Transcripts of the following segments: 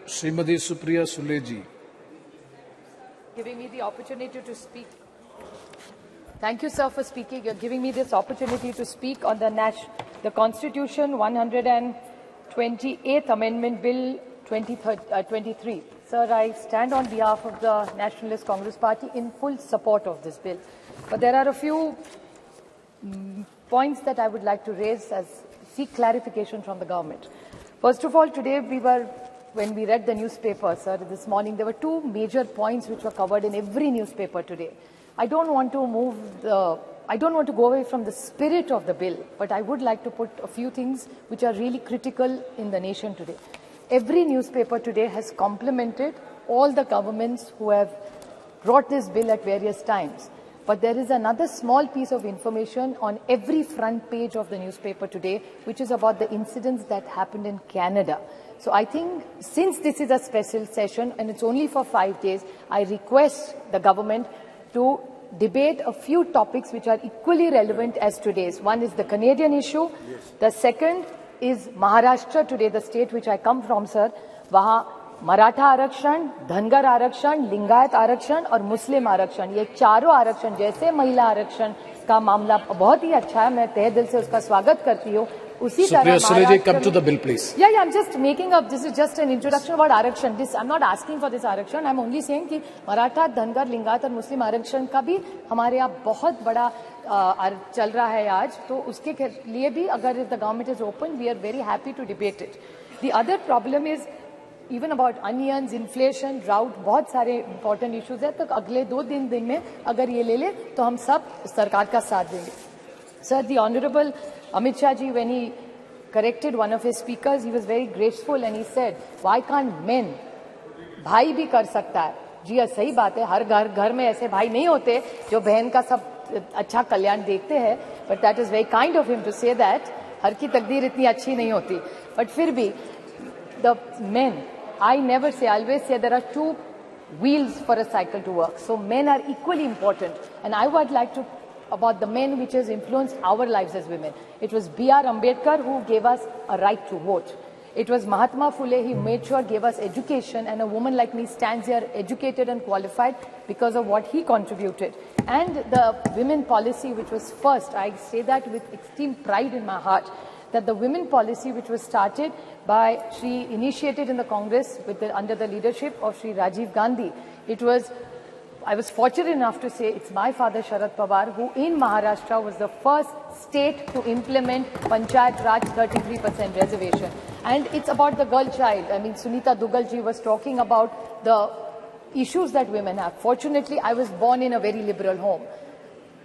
Srimati Supriya Sule ji. Giving me the opportunity to speak. Thank you, sir, for speaking. You're giving me this opportunity to speak on the Constitution 128th Amendment Bill 23. Sir, I stand on behalf of the Nationalist Congress Party in full support of this bill. But there are a few points that I would like to raise as seek clarification from the government. First of all, today when we read the newspaper, sir, this morning, there were two major points which were covered in every newspaper today. I don't want to go away from the spirit of the bill, but I would like to put a few things which are really critical in the nation today. Every newspaper today has complimented all the governments who have brought this bill at various times. But there is another small piece of information on every front page of the newspaper today, which is about the incidents that happened in Canada. So I think since this is a special session and it's only for 5 days, I request the government to debate a few topics which are equally relevant as today's. One is the Canadian issue. Yes. The second is Maharashtra today, the state which I come from, sir. Wahan Maratha आरक्षण, धनगर आरक्षण, लिंगायत आरक्षण और मुस्लिम आरक्षण, ये चारों आरक्षण जैसे महिला आरक्षण का मामला बहुत ही अच्छा है, मैं तहे दिल से उसका स्वागत करती हूँ. उसी तरह come to the bill, please. Yeah, I'm just making up. This is just an introduction about आरक्षण. I'm not asking for this आरक्षण. I'm only saying कि मराठा, धनगर, लिंगायत और मुस्लिम आरक्षण का भी हमारे यहाँ बहुत बड़ा चल रहा है आज. तो उसके लिए भी अगर the government is open, we are very happy to debate it. The other problem is even about onions, inflation, drought, बहुत सारे important issues हैं. तो अगले 2 दिन में अगर ये ले ले तो हम सब सरकार का साथ देंगे. Sir, the Honorable Amit Shah ji, when he corrected one of his speakers, he was very graceful and he said, why can't men? भाई भी कर सकता है. जी सही बात है, हर घर में ऐसे भाई नहीं होते जो बहन का सब अच्छा कल्याण देखते हैं. But that is very kind of him to say that. हर की तकदीर इतनी अच्छी नहीं होती. But फिर भी the men, I never say, I always say there are 2 wheels for a cycle to work. So men are equally important. And I would like to, about the men which has influenced our lives as women. It was B.R. Ambedkar who gave us a right to vote. It was Mahatma Phule, he made sure gave us education, and a woman like me stands here educated and qualified because of what he contributed. And the women policy which was first, I say that with extreme pride in my heart, that the women policy which was started by initiated in the Congress under the leadership of Shri Rajiv Gandhi. I was fortunate enough to say it's my father Sharad Pawar who in Maharashtra was the first state to implement Panchayat Raj 33% reservation. And it's about the girl child. I mean, Sunita Dugal ji was talking about the issues that women have. Fortunately, I was born in a very liberal home.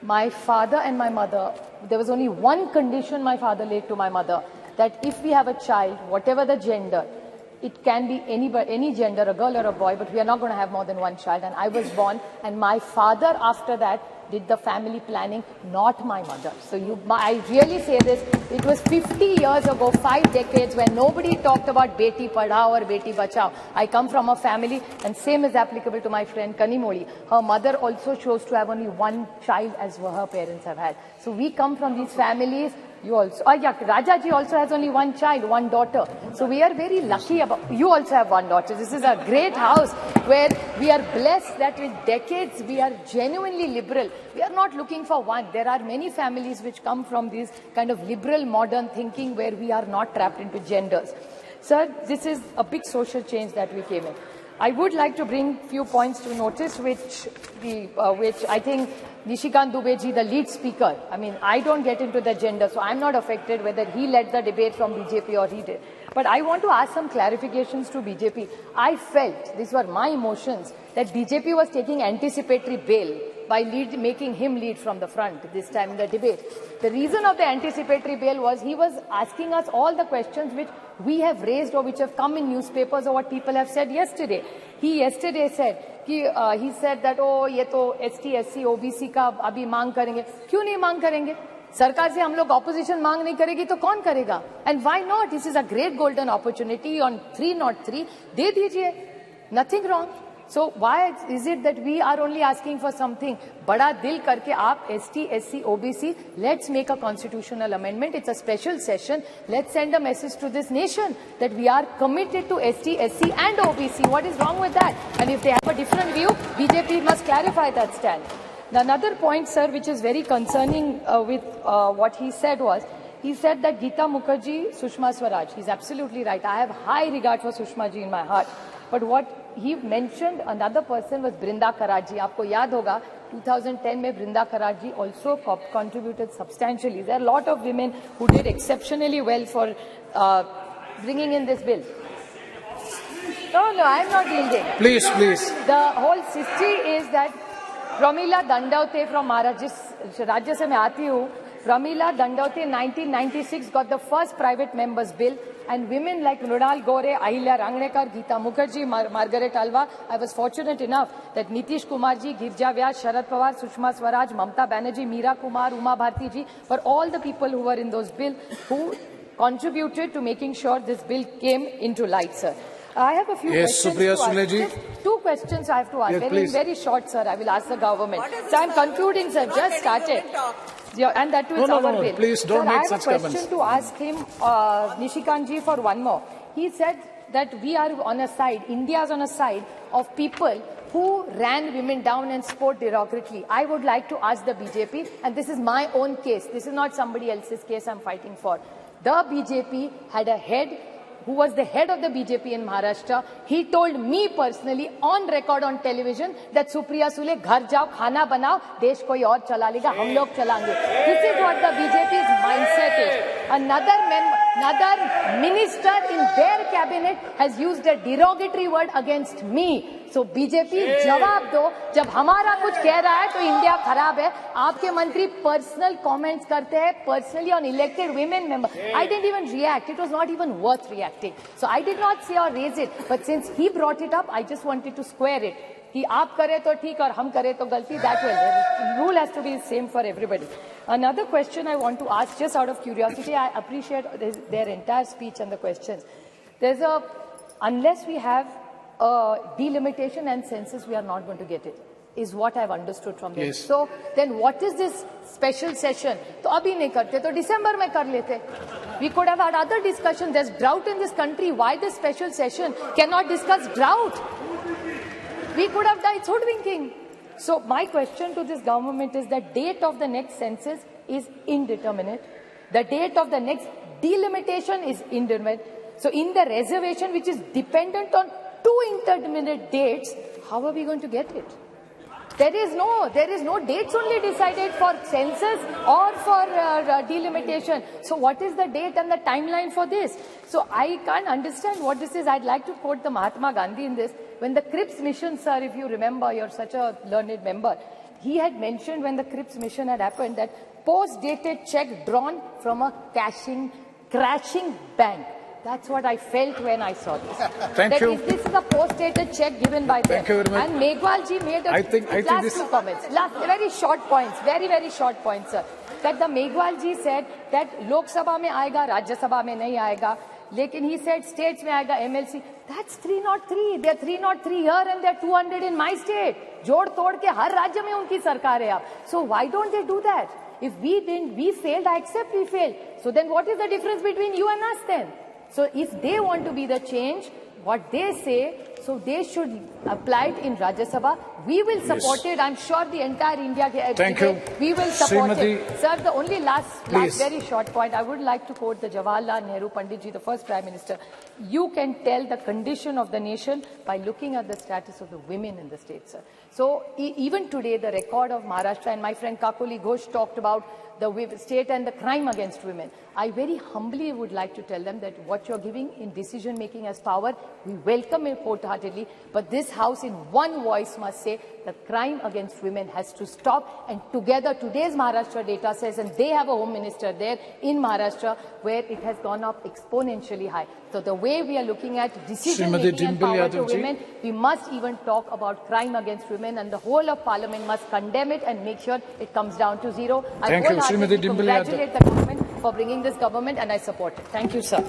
My father and my mother, there was only one condition my father laid to my mother, that if we have a child, whatever the gender, it can be any gender, a girl or a boy, but we are not going to have more than one child. And I was born, and my father after that did the family planning, not my mother. So I really say this, it was 50 years ago, 5 decades, when nobody talked about Beti Padhao or Beti Bachao. I come from a family, and same is applicable to my friend Kanimoli. Her mother also chose to have only one child as her parents have had. So we come from these families. You also, Rajaji also has only one child, one daughter. So we are very lucky you also have one daughter. This is a great house where we are blessed that with decades we are genuinely liberal. We are not looking for one. There are many families which come from this kind of liberal modern thinking where we are not trapped into genders. Sir, this is a big social change that we came in. I would like to bring few points to notice which I think Nishikant Dubey ji, the lead speaker, I mean, I don't get into the gender, so I'm not affected whether he led the debate from BJP or he did. But I want to ask some clarifications to BJP. I felt, these were my emotions, that BJP was taking anticipatory bail by making him lead from the front this time in the debate. The reason of the anticipatory bail was he was asking us all the questions which we have raised or which have come in newspapers or what people have said yesterday. He yesterday said, he said that, oh, ये तो ST, SC, OBC का अभी मांग करेंगे. क्यों नहीं मांग करेंगे? सरकार से हम लोग ऑपोजिशन मांग नहीं करेगी तो कौन करेगा? And why not? This is a great golden opportunity on 303. दे दीजिए. Nothing wrong. So why is it that we are only asking for something? Bada dil karke aap ST, SC, OBC, let's make a constitutional amendment. It's a special session. Let's send a message to this nation that we are committed to ST, SC and OBC. What is wrong with that? And if they have a different view, BJP must clarify that stand. Another point, sir, which is very concerning with what he said was, he said that Geeta Mukherjee, Sushma Swaraj. He's absolutely right. I have high regard for Sushma ji in my heart. But what he mentioned, another person was Brinda Karaj ji. Aapko yaad hoga, 2010 mein Brinda Karaj ji also contributed substantially. There are a lot of women who did exceptionally well for bringing in this bill. No, I'm not yielding. Please, please. The whole history is that Pramila Dandavate from Maharashtra, Rajya se main aati hu, Pramila Dandavate in 1996 got the first private members bill, and women like Mrunal Gore, Ahilya Rangnekar, Geeta Mukherjee, Margaret Alva. I was fortunate enough that Nitish Kumar ji, Girja Vyas, Sharad Pawar, Sushma Swaraj, Mamta Banerjee, Meera Kumar, Uma Bharti ji, were all the people who were in those bills who contributed to making sure this bill came into light, sir. I have a few questions Supriya to ask. Sule ji. Just 2 questions I have to ask. Yes, Very short, sir. I will ask the government. So I'm concluding, sir. Just started. And that too is our bill. Please don't make such I have a comments. question to ask him, Nishikant ji, for one more. He said that we are on a side, India is on a side of people who ran women down and spoke derogatorily. I would like to ask the BJP, and this is my own case. This is not somebody else's case I'm fighting for. The BJP had a head who was the head of the BJP in Maharashtra. He told me personally on record on television that Supriya Sule, ghar jao, khana banao, desh koi aur chala lega, hum log chalange. This is what the BJP's mindset is. Another minister in their cabinet has used a derogatory word against me. So BJP जवाब दो, जब हमारा कुछ कह रहा है तो India खराब है. आपके मंत्री पर्सनल कमेंट्स करते हैं personally on elected women member. I didn't even react. It was not even worth reacting. So I did not say or raise it. But since he brought it up, I just wanted to square it. कि आप करे तो ठीक और हम करे तो गलती. That way, the rule has to be the same for everybody. Another question I want to ask, just out of curiosity, I appreciate their entire speech and the questions. Unless we have delimitation and census, we are not going to get it, is what I've understood from them. Yes. So then what is this special session? तो अभी नहीं करते तो December में कर लेते. We could have had other discussions. There's drought in this country. Why this special session? Cannot discuss drought. We could have done hoodwinking. So my question to this government is the date of the next census is indeterminate. The date of the next delimitation is indeterminate. So in the reservation, which is dependent on 2 indeterminate dates, how are we going to get it? There is no dates only decided for census or for delimitation. So what is the date and the timeline for this? So I can't understand what this is. I'd like to quote the Mahatma Gandhi in this. When the Cripps mission, sir, if you remember, you're such a learned member, he had mentioned when the Cripps mission had happened that post-dated check drawn from a crashing bank. That's what I felt when I saw this. Thank you. This is a post-dated check given by them. Thank you very much. And Meghwal ji made I think last this... 2 comments. Last, very short points. Very, very short points, sir. That the Meghwal ji said that Lok Sabha mein aayega, Rajya Sabha mein nahi aayega. Lekin he said states mein aayega, MLC. That's 303. They're 303 here and they're 200 in my state. Jod tod ke har rajya mein unki sarkar hai ab. So why don't they do that? If we failed, I accept we failed. So then what is the difference between you and us then? So if they want to be the change, what they say, so they should apply it in Rajya Sabha. We will support it. I'm sure the entire India Thank you. We will support Srimati, it. Sir, the only last very short point, I would like to quote the Jawaharlal Nehru Pandit ji, the first Prime Minister. You can tell the condition of the nation by looking at the status of the women in the state, sir. So even today, the record of Maharashtra, and my friend Kakoli Ghosh talked about the state and the crime against women. I very humbly would like to tell them that what you're giving in decision-making as power, we welcome it wholeheartedly, but this House in one voice must say the crime against women has to stop, and together today's Maharashtra data says, and they have a Home Minister there in Maharashtra, where it has gone up exponentially high. So the way we are looking at decision-making and power to women, we must even talk about crime against women, and the whole of Parliament must condemn it and make sure it comes down to zero. I wholeheartedly congratulate the government for bringing this government, and I support it. Thank you, sir.